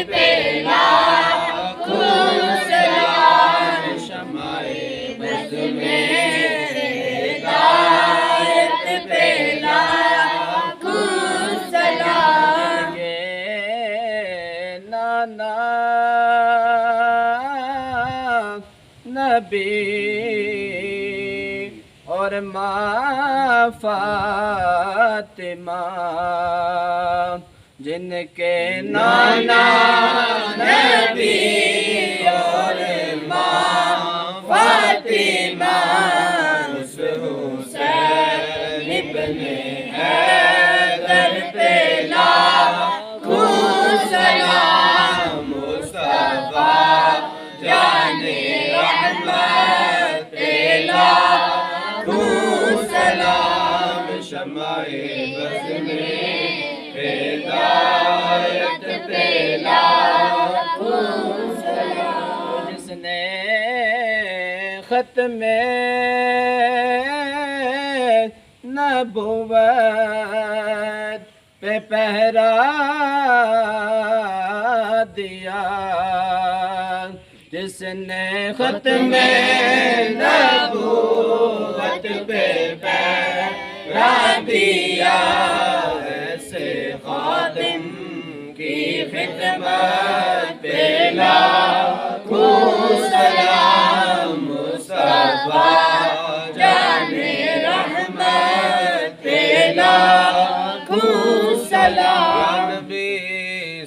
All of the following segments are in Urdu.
پہ لاکھوں سلام، شمع بز میں ہدایت پہ لاکھوں سلام۔ یہ نانا نبی اور ماں فاطمہ، جن کے نانا نبی اور ماں فاطمہ، اس حسین ابن حیدر پہ لاکھوں سلام، مصطفیٰ جان رحمت پہ لاکھوں سلام، شمع بز میں ہدایت پہ لاکھوں سلام۔ جس نے ختم نبوت پہ پہرا دیا، جس نے ختم نبوت پہ پہرا دیا، ایسے خادم کی خدمت پہ لاکھوں سلام، مصطفیٰ جان رحمت پہ لاکھوں سلام۔ یا نبی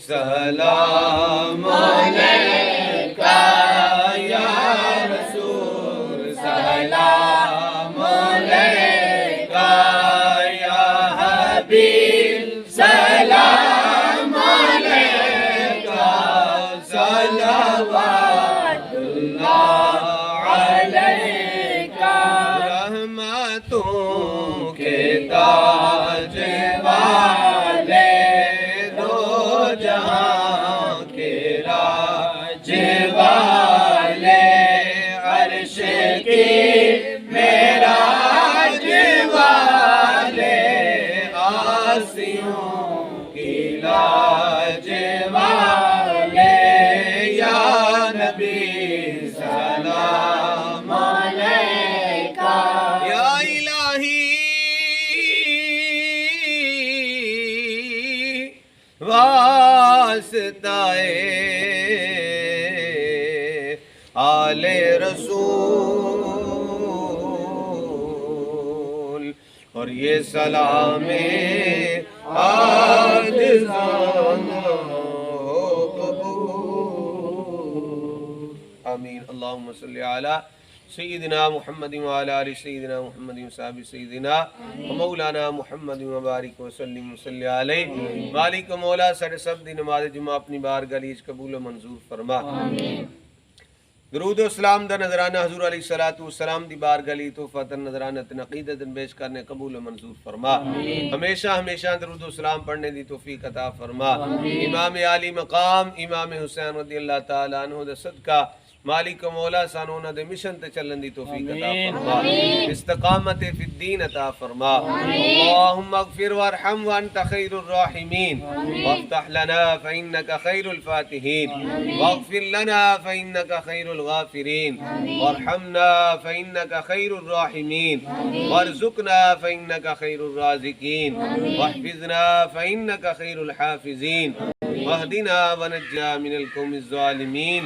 سلام علیکہ، یا رسول سلام علیکہ، یا حبیب سلام علیکہ، صلوات اللہ علیکہ، رحمتوں کے تاج والے، دو جہاں کے راج والے، عرش کی معراج والے، آسیوں کی لاج والے، یا نبی سلام علیکہ، یا الہی واسطۂ آل رسول، اور یہ سلام عاجزانہ قبول۔ آمین۔ اللہم صلی علی سیدنا محمد وعلی آل سیدنا محمد وصحبہ سیدنا مولانا محمد وبارک وسلم وصلی علیہ۔ مالک مولا سر سب دی نماز جمعہ اپنی بارگاہ لیج قبول و منظور فرما۔ درود و اسلام دا نظرانہ حضور علیہ السلام دی بارگاہ لی تحفہ نظرانہ عقیدت پیش کرنے قبول و منظور فرما۔ ہمیشہ ہمیشہ درود و اسلام پڑھنے دی توفیق عطا فرما۔ امام عالی مقام امام حسین رضی اللہ تعالیٰ عنہ دا صدقہ مالک مولا سانونا دے مشن تے چلن دی توفیق عطا فرما، استقامت فی الدین عطا فرما۔ اللہم اغفر وارحم وانت خیر الراحمین، وافتح لنا فإنک خیر الفاتحین، واغفر لنا فإنک خیر الغافرین، وارحمنا فإنک خیر الراحمین، وارزقنا فإنک خیر الرازقین، واحفظنا فإنک خیر الحافظین، وَاهْدِنَا وَنَجِّنَا مِنَ الْقَوْمِ الظَّالِمِينَ۔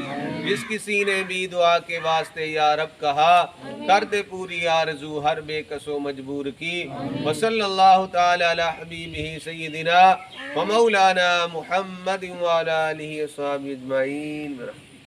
جس کسی نے بھی دعا کے واسطے یا رب کہا، کر دے پوری آرزو ہر بے کس و مجبور کی۔ وصلی اللہ تعالی علی حبیبہ سیدنا و مولانا محمد وعلی آلہ وصحبہ اجمعین۔